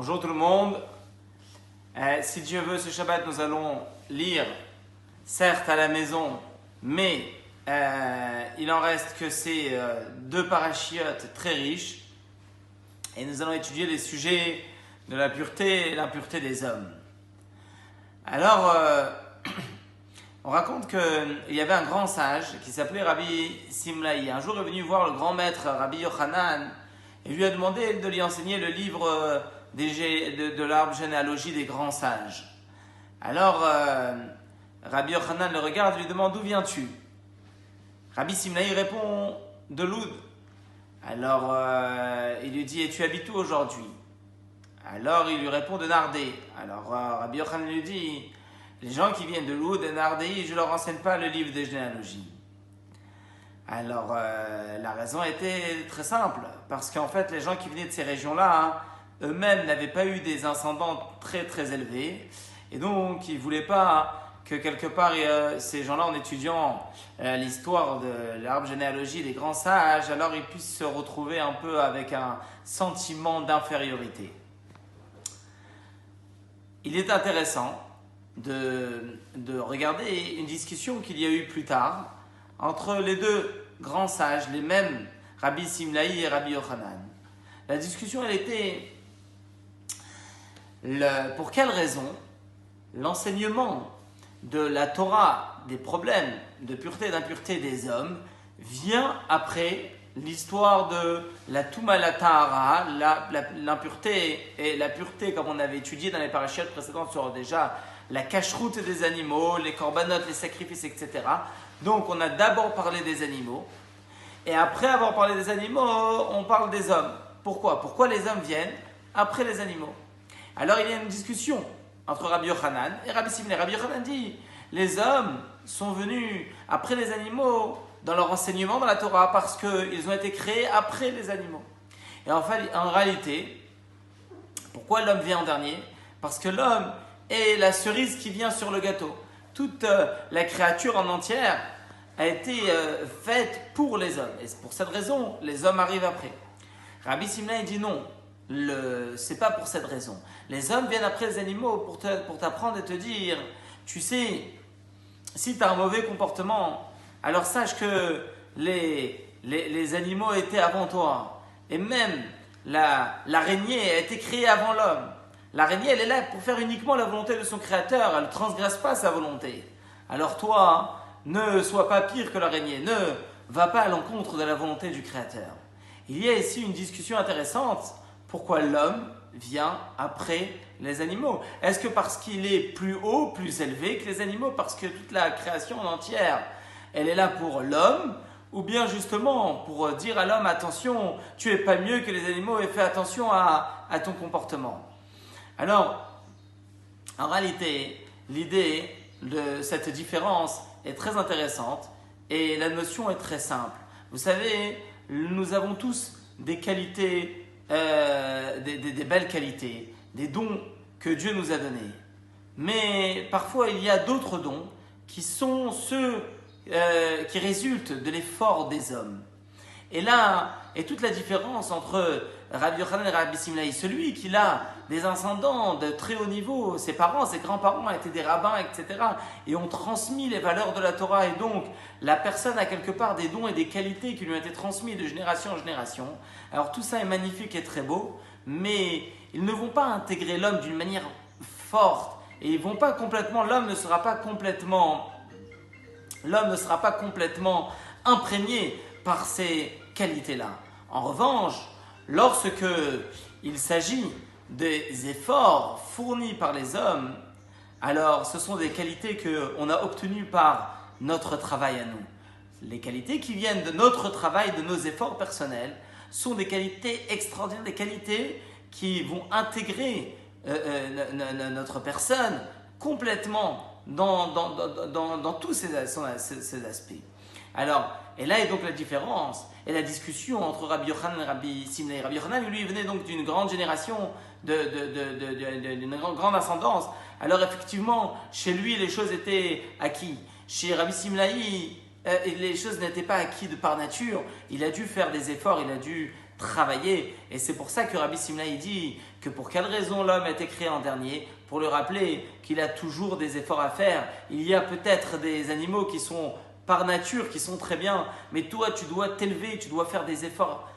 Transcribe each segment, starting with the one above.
Bonjour tout le monde. Si Dieu veut, ce Shabbat, nous allons lire, certes à la maison, mais il en reste que ces deux parachiotes très riches. Et nous allons étudier les sujets de la pureté et l'impureté des hommes. Alors, on raconte qu'il y avait un grand sage qui s'appelait Rabbi Simlaï. Un jour est venu voir le grand maître Rabbi Yochanan et lui a demandé de lui enseigner le livre de l'arbre généalogie des grands sages. Alors, Rabbi Yochanan le regarde et lui demande: d'où viens-tu? Rabbi Simlaï répond: de Loud. Alors, il lui dit: et tu habites où aujourd'hui? Alors, il lui répond: de Nardé. Alors, Rabbi Yochanan lui dit: les gens qui viennent de Loud et Nardé, je ne leur enseigne pas le livre des généalogies. Alors, la raison était très simple, parce qu'en fait, les gens qui venaient de ces régions-là, eux-mêmes n'avaient pas eu des ascendants très très élevés, et donc ils ne voulaient pas que quelque part ces gens-là, en étudiant l'histoire de l'arbre généalogie des grands sages, alors ils puissent se retrouver un peu avec un sentiment d'infériorité. Il est intéressant de regarder une discussion qu'il y a eu plus tard entre les deux grands sages, les mêmes Rabbi Simlaï et Rabbi Yochanan. La discussion, elle était pour quelle raison l'enseignement de la Torah des problèmes de pureté et d'impureté des hommes vient après l'histoire de la Touma la Tahara, l'impureté et la pureté, comme on avait étudié dans les parachiotes précédentes sur déjà la cacheroute des animaux, les corbanotes, les sacrifices, etc. Donc on a d'abord parlé des animaux, et après avoir parlé des animaux, on parle des hommes. Pourquoi les hommes viennent après les animaux? Alors il y a une discussion entre Rabbi Yochanan et Rabbi Simlaï. Rabbi Yochanan dit: les hommes sont venus après les animaux dans leur enseignement dans la Torah parce qu'ils ont été créés après les animaux. Et en réalité, pourquoi l'homme vient en dernier? Parce que l'homme est la cerise qui vient sur le gâteau. Toute la créature en entière a été faite pour les hommes. Et c'est pour cette raison, les hommes arrivent après. Rabbi Simlaï dit non, c'est pas pour cette raison. Les hommes viennent après les animaux pour t'apprendre et te dire: tu sais, si tu as un mauvais comportement, alors sache que les animaux étaient avant toi. Et même l'araignée a été créée avant l'homme. L'araignée, elle est là pour faire uniquement la volonté de son créateur. Elle ne transgresse pas sa volonté. Alors toi, ne sois pas pire que l'araignée. Ne va pas à l'encontre de la volonté du créateur. Il y a ici une discussion intéressante. Pourquoi l'homme vient après les animaux? Est-ce que parce qu'il est plus haut, plus élevé que les animaux? Parce que toute la création entière, elle est là pour l'homme? Ou bien justement pour dire à l'homme: attention, tu n'es pas mieux que les animaux et fais attention à ton comportement? Alors, en réalité, l'idée de cette différence est très intéressante et la notion est très simple. Vous savez, nous avons tous des qualités, des belles qualités, des dons que Dieu nous a donnés. Mais parfois, il y a d'autres dons qui sont ceux qui résultent de l'effort des hommes. Et là est toute la différence entre Rabbi Yochanan et Rabbi Simlaï. Celui qui a des ascendants de très haut niveau, ses parents, ses grands-parents étaient des rabbins, etc. et ont transmis les valeurs de la Torah. Et donc, la personne a quelque part des dons et des qualités qui lui ont été transmis de génération en génération. Alors tout ça est magnifique et très beau, mais ils ne vont pas intégrer l'homme d'une manière forte. Et ils vont pas complètement, l'homme ne sera pas complètement imprégné par ces qualités-là. En revanche, lorsque il s'agit des efforts fournis par les hommes, alors ce sont des qualités qu'on a obtenues par notre travail à nous. Les qualités qui viennent de notre travail, de nos efforts personnels, sont des qualités extraordinaires, des qualités qui vont intégrer notre personne complètement dans tous ces aspects. Alors, et là est donc la différence et la discussion entre Rabbi Yochanan et Rabbi Simlaï. Rabbi Yochanan, lui, venait donc d'une grande génération, d'une grande ascendance. Alors effectivement, chez lui, les choses étaient acquises. Chez Rabbi Simlaï, les choses n'étaient pas acquises par nature. Il a dû faire des efforts, il a dû travailler. Et c'est pour ça que Rabbi Simlaï dit que pour quelle raison l'homme a été créé en dernier? Pour lui rappeler qu'il a toujours des efforts à faire. Il y a peut-être des animaux qui sont par nature, qui sont très bien, mais toi tu dois t'élever, tu dois faire des efforts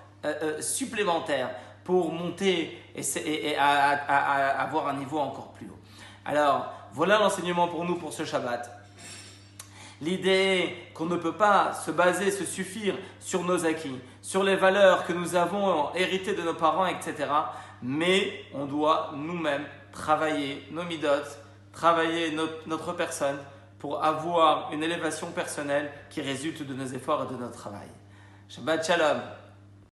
supplémentaires pour monter et avoir un niveau encore plus haut. Alors, voilà l'enseignement pour nous pour ce Shabbat. L'idée qu'on ne peut pas se baser, se suffire sur nos acquis, sur les valeurs que nous avons héritées de nos parents, etc. Mais on doit nous-mêmes travailler nos midot, travailler notre personne pour avoir une élévation personnelle qui résulte de nos efforts et de notre travail. Shabbat Shalom.